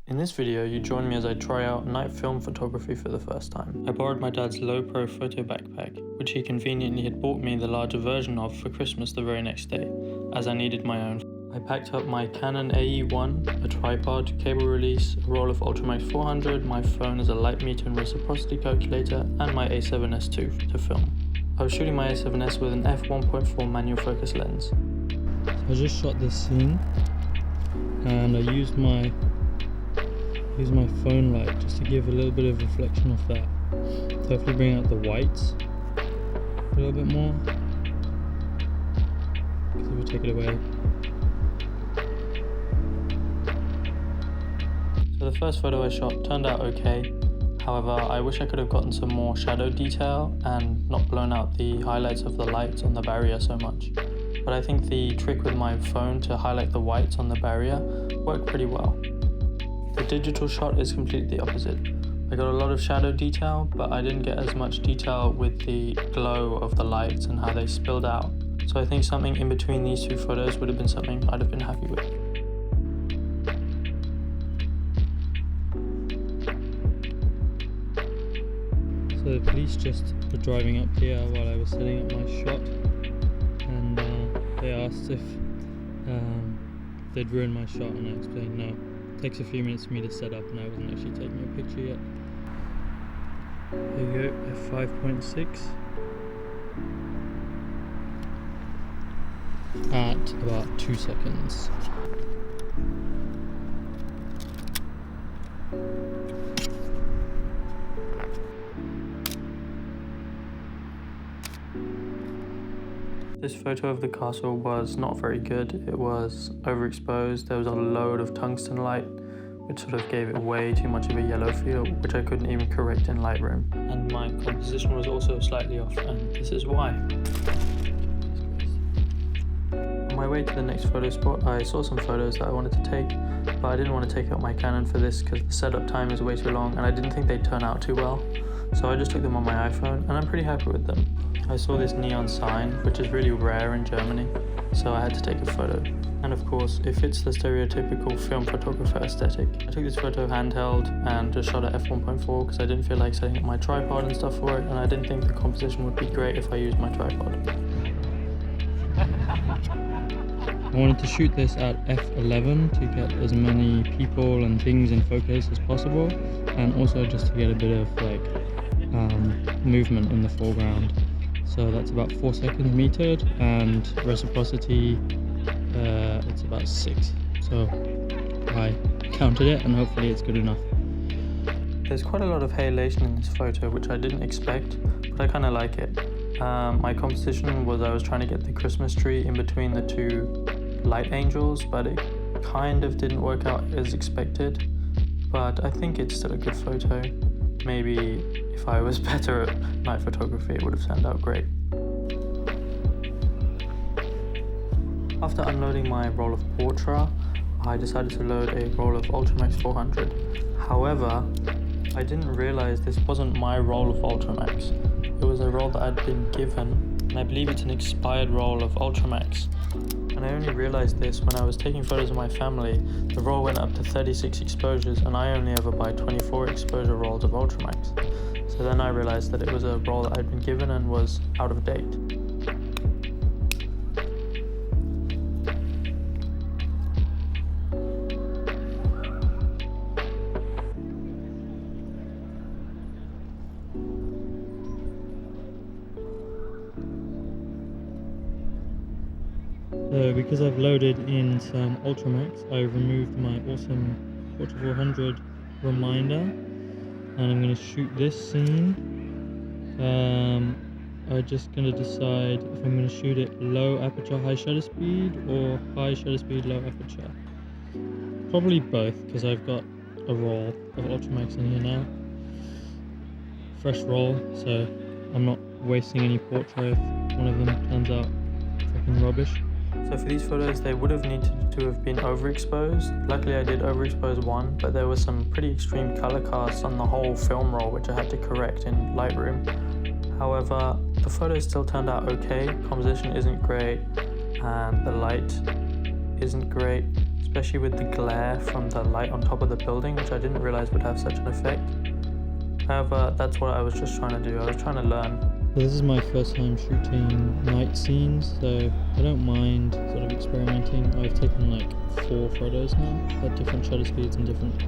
In this video, you join me as I try out night film photography for the first time. I borrowed my dad's low-pro photo backpack, which he conveniently had bought me the larger version of for Christmas the very next day, as I needed my own. I packed up my Canon ae-1, a tripod, cable release, a roll of Ultramax 400, my phone as a light meter and reciprocity calculator, and my a7S II to film. I was shooting my a7S with an f1.4 manual focus lens. So I just shot this scene, and I used my phone light just to give a little bit of reflection off that. So hopefully bring out the whites a little bit more, because it will take it away. So the first photo I shot turned out okay. However, I wish I could have gotten some more shadow detail and not blown out the highlights of the lights on the barrier so much. But I think the trick with my phone to highlight the whites on the barrier worked pretty well. The digital shot is completely the opposite. I got a lot of shadow detail, but I didn't get as much detail with the glow of the lights and how they spilled out. So I think something in between these two photos would have been something I'd have been happy with. So the police just were driving up here while I was setting up my shot, and they asked if they'd ruined my shot, and I explained no. It takes a few minutes for me to set up, and I wasn't actually taking a picture yet. There you go, f5.6 at about 2 seconds. This photo of the castle was not very good. It was overexposed. There was a load of tungsten light, which sort of gave it way too much of a yellow feel, which I couldn't even correct in Lightroom. And my composition was also slightly off, and this is why. On my way to the next photo spot, I saw some photos that I wanted to take, but I didn't want to take out my Canon for this because the setup time is way too long, and I didn't think they'd turn out too well. So I just took them on my iPhone, and I'm pretty happy with them. I saw this neon sign, which is really rare in Germany, so I had to take a photo. And of course, it fits the stereotypical film photographer aesthetic. I took this photo handheld and just shot at f1.4 because I didn't feel like setting up my tripod and stuff for it, and I didn't think the composition would be great if I used my tripod. I wanted to shoot this at f11 to get as many people and things in focus as possible, and also just to get a bit of movement in the foreground. So that's about 4 seconds metered, and reciprocity it's about 6. So I counted it, and hopefully it's good enough. There's quite a lot of halation in this photo, which I didn't expect, but I kind of like it. My composition was I was trying to get the Christmas tree in between the two light angels, but it kind of didn't work out as expected. But I think it's still a good photo. Maybe if I was better at night photography, it would have turned out great. After unloading my roll of Portra, I decided to load a roll of Ultramax 400. However, I didn't realize this wasn't my roll of Ultramax. It was a roll that I'd been given, and I believe it's an expired roll of Ultramax. And I only realized this when I was taking photos of my family. The roll went up to 36 exposures, and I only ever buy 24 exposure rolls of Ultramax. So then I realized that it was a roll that I'd been given and was out of date. So because I've loaded in some Ultramax, I removed my awesome Portra 400 reminder, and I'm going to shoot this scene. I'm just going to decide if I'm going to shoot it low aperture high shutter speed or high shutter speed low aperture. Probably both, because I've got a roll of Ultramax in here now. Fresh roll, so I'm not wasting any Portra if one of them turns out fucking rubbish. So for these photos, they would have needed to have been overexposed. Luckily I did overexpose one, but there was some pretty extreme color casts on the whole film roll which I had to correct in Lightroom. However, the photos still turned out okay. Composition isn't great, and the light isn't great, especially with the glare from the light on top of the building, which I didn't realize would have such an effect. However, that's what I was just trying to do. I was trying to learn. So this is my first time shooting night scenes, so I don't mind sort of experimenting. I've taken like 4 photos now at different shutter speeds and different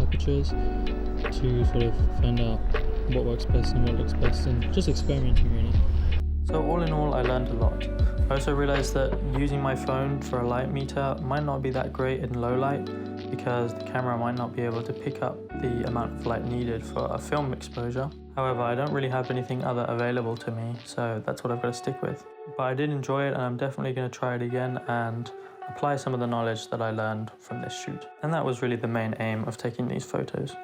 apertures to sort of find out what works best and what looks best, and just experimenting really. So all in all, I learned a lot. I also realized that using my phone for a light meter might not be that great in low light, because the camera might not be able to pick up the amount of light needed for a film exposure. However, I don't really have anything other available to me, so that's what I've got to stick with. But I did enjoy it, and I'm definitely going to try it again and apply some of the knowledge that I learned from this shoot. And that was really the main aim of taking these photos.